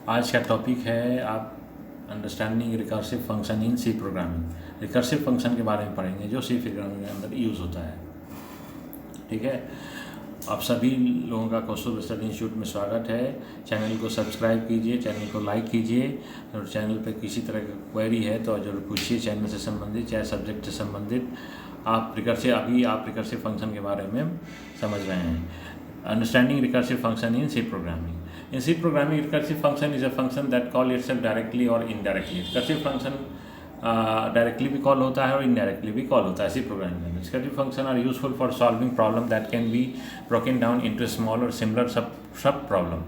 आज का टॉपिक है आप understanding recursive function in C programming. Recursive function के बारे में पढ़ेंगे जो सी प्रोग्रामिंग के अंदर यूज़ होता है। ठीक है, आप सभी लोगों का कौस्तुभ स्टडी इंस्टीट्यूट में स्वागत है। चैनल को सब्सक्राइब कीजिए, चैनल को लाइक कीजिए और चैनल पे किसी तरह का क्वेरी है तो जरूर पूछिए चैनल से संबंधित चाहे सब्जेक्ट से संबंधित। आप रिकर्सिव फंक्शन के बारे में समझ रहे हैं। Understanding recursive function in C programming. In C programming, recursive function is a function that call itself directly or indirectly. Recursive function directly भी कॉल होता है और indirectly भी कॉल होता है C programming में। Recursive function are useful for solving problem that can be broken down into small or similar sub problem.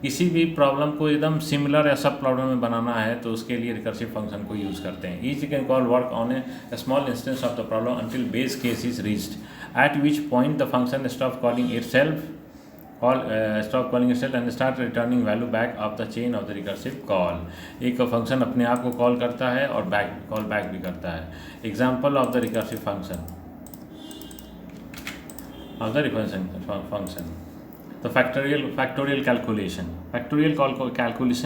किसी भी प्रॉब्लम को एकदम सिमिलर या सब प्रॉब्लम में बनाना है तो उसके लिए रिकर्सिव फंक्शन को यूज़ करते हैं। Each can call work on a small instance of the problem until base case is reached, at which point the function stops calling itself and start returning value back of the chain of the recursive call. एक function अपने आप को call करता है और call back भी करता है। Example of the recursive function तो फैक्टोरियल कैलकुलेशन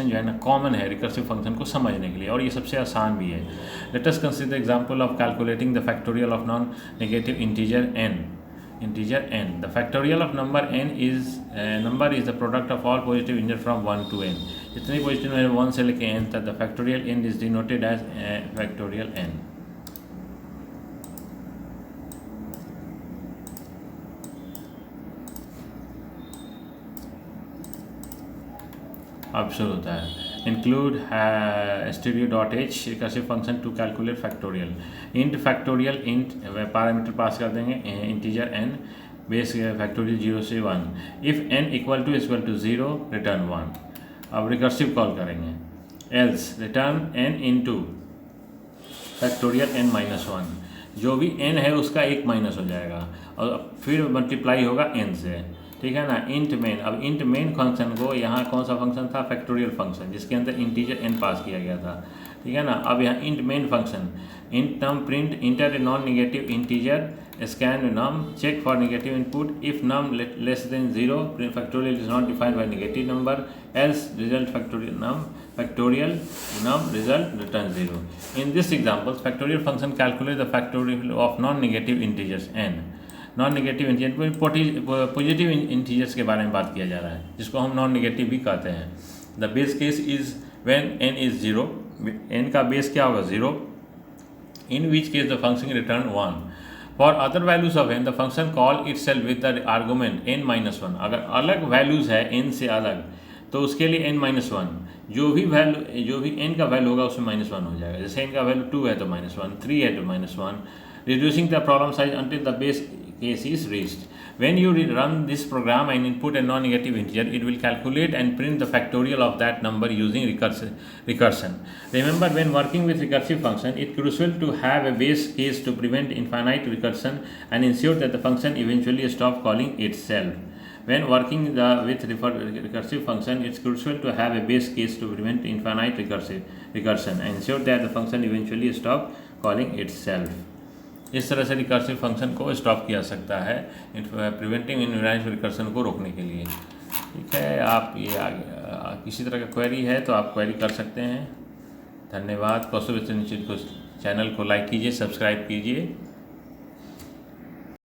जो है ना कॉमन है रिकर्सिव फंक्शन को समझने के लिए और ये सबसे आसान भी है। Let us consider example of calculating the factorial of non negative integer n. The factorial of number is the product of all positive integers from 1 to n. जितनी पॉजिटिव है 1 से लेके n तक। The factorial n is denoted as factorial n. अब शुरू होता है include stereo.h recursive function to calculate factorial. int factorial int parameter pass कर देंगे integer n बेस factorial 0 से 1. if n equal to 0 return 1. अब रिकर्सिव कॉल करेंगे else return n into factorial n minus 1. जो भी n है उसका एक माइनस हो जाएगा और फिर मल्टीप्लाई होगा n से। ठीक है ना। इंट मेन, अब इंट मेन फंक्शन को यहाँ कौन सा फंक्शन था फैक्टोरियल फंक्शन जिसके अंदर इंटीजर n पास किया गया था। ठीक है ना। अब यहाँ int main function int num print enter a non negative integer scan num check for negative input if num less than 0 factorial is not defined by negative number else result factorial num result return 0. In this example factorial function calculate the factorial of non negative integers n. Non negative integer positive integers के बारे में बात किया जा रहा है जिसको हम नॉन नेगेटिव भी कहते हैं। The base case is when n is 0. n का बेस क्या होगा 0. In which case the function return 1. For other values of n the function call itself with the argument n-1. अगर अलग वैल्यूज है n से अलग तो उसके लिए n-1 जो भी n का वैल्यू होगा उसमें -1 हो जाएगा। जैसे n का वैल्यू 2 है तो -1, 3 है तो -1. reducing the problem size until the base case is reached. When you run this program and input a non-negative integer, it will calculate and print the factorial of that number using recursion. Remember, when working with recursive function, it's crucial to have a base case to prevent infinite recursion and ensure that the function eventually stops calling itself. When working with recursive function, it's crucial to have a base case to prevent infinite recursion and ensure that the function eventually stops calling itself. इस तरह से recursive function को stop किया सकता है preventing infinite recursion को रोकने के लिए। ठीक है, आप ये आगे किसी तरह का क्वेरी है तो आप क्वेरी कर सकते हैं। धन्यवाद। कौस्तुभ स्टडी इंस्टीट्यूट को चैनल को लाइक कीजिए, सब्सक्राइब कीजिए।